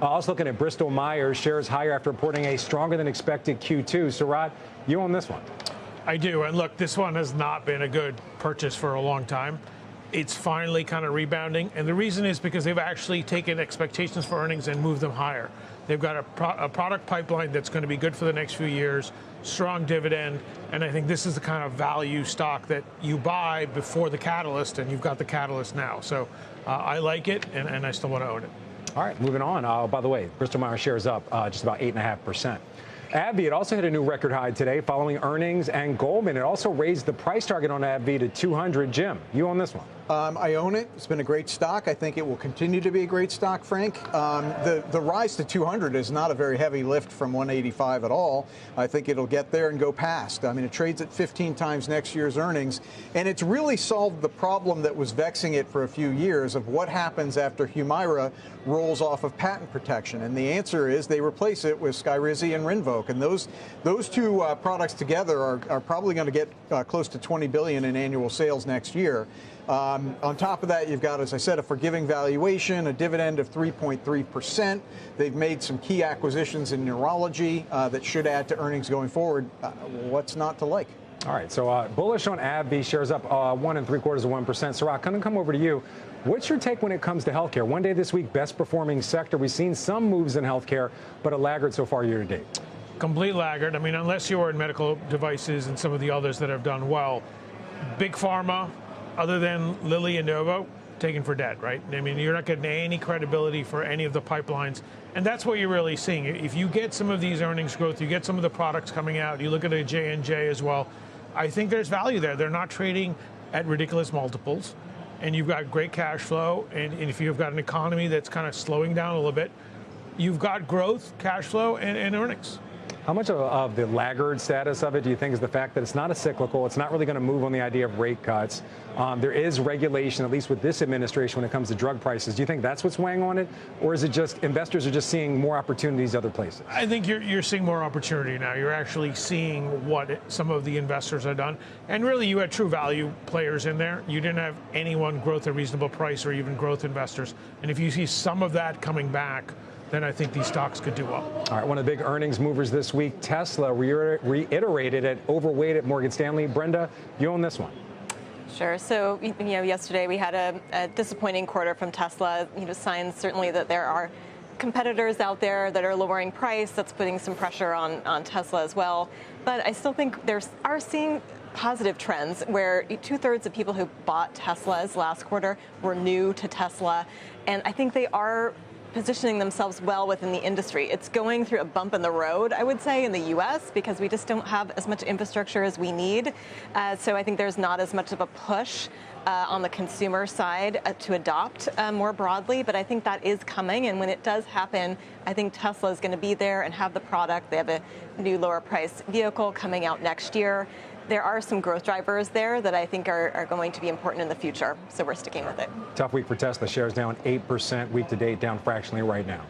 Also looking at Bristol Myers, shares higher after reporting a stronger than expected Q2. So, Rod, you own this one? I do. And look, this one has not been a good purchase for a long time. It's finally kind of rebounding. And the reason is because they've actually taken expectations for earnings and moved them higher. They've got a product pipeline that's going to be good for the next few years, strong dividend. And I think this is the kind of value stock that you buy before the catalyst, and you've got the catalyst now. So I like it, and I still want to own it. All right, moving on. By the way, Bristol Myers shares up just about 8.5%. Abbive, it also hit a new record high today following earnings, and Goldman, it also raised the price target on Abbive to 200. Jim, you own this one? I own it. It's been a great stock. I think it will continue to be a great stock, Frank. The rise to 200 is not a very heavy lift from 185 at all. I think it'll get there and go past. I mean, it trades at 15 times next year's earnings, and it's really solved the problem that was vexing it for a few years of what happens after Humira rolls off of patent protection. And the answer is they replace it with Skyrizi and Rinvoq. And those two products together are probably going to get close to $20 billion in annual sales next year. On top of that, you've got, as I said, a forgiving valuation, a dividend of 3.3%. They've made some key acquisitions in neurology that should add to earnings going forward. What's not to like? All right, so bullish on AbbVie, shares up 1.75%. Sarat, come over to you. What's your take when it comes to healthcare? One day this week, best performing sector. We've seen some moves in healthcare, but a laggard so far year to date. Complete laggard. I mean, unless you are in medical devices and some of the others that have done well, big pharma, other than Lilly and Novo, taken for dead, right? I mean, you're not getting any credibility for any of the pipelines. And that's what you're really seeing. If you get some of these earnings growth, you get some of the products coming out, you look at a J&J as well, I think there's value there. They're not trading at ridiculous multiples, and you've got great cash flow, and if you've got an economy that's kind of slowing down a little bit, you've got growth, cash flow, and earnings. How much of the laggard status of it do you think is the fact that it's not a cyclical, it's not really going to move on the idea of rate cuts? There is regulation, at least with this administration, when it comes to drug prices. Do you think that's what's weighing on it? Or is it just investors are just seeing more opportunities other places? I think you're seeing more opportunity now. You're actually seeing what some of the investors have done. And really, you had true value players in there. You didn't have anyone growth at reasonable price or even growth investors. And if you see some of that coming back, then I think these stocks could do well. All right, one of the big earnings movers this week, Tesla, reiterated at overweight at Morgan Stanley. Brenda, you own this one. Sure. So, yesterday we had a disappointing quarter from Tesla. Signs certainly that there are competitors out there that are lowering price. That's putting some pressure on Tesla as well. But I still think are seeing positive trends where 2/3 of people who bought Teslas last quarter were new to Tesla. And I think they are positioning themselves well within the industry. It's going through a bump in the road, I would say, in the U.S. because we just don't have as much infrastructure as we need. So I think there's not as much of a push on the consumer side to adopt more broadly. But I think that is coming. And when it does happen, I think Tesla is going to be there and have the product. They have a new lower price vehicle coming out next year. There are some growth drivers there that I think are going to be important in the future. So we're sticking with it. Tough week for Tesla. Shares down 8% week to date, down fractionally right now.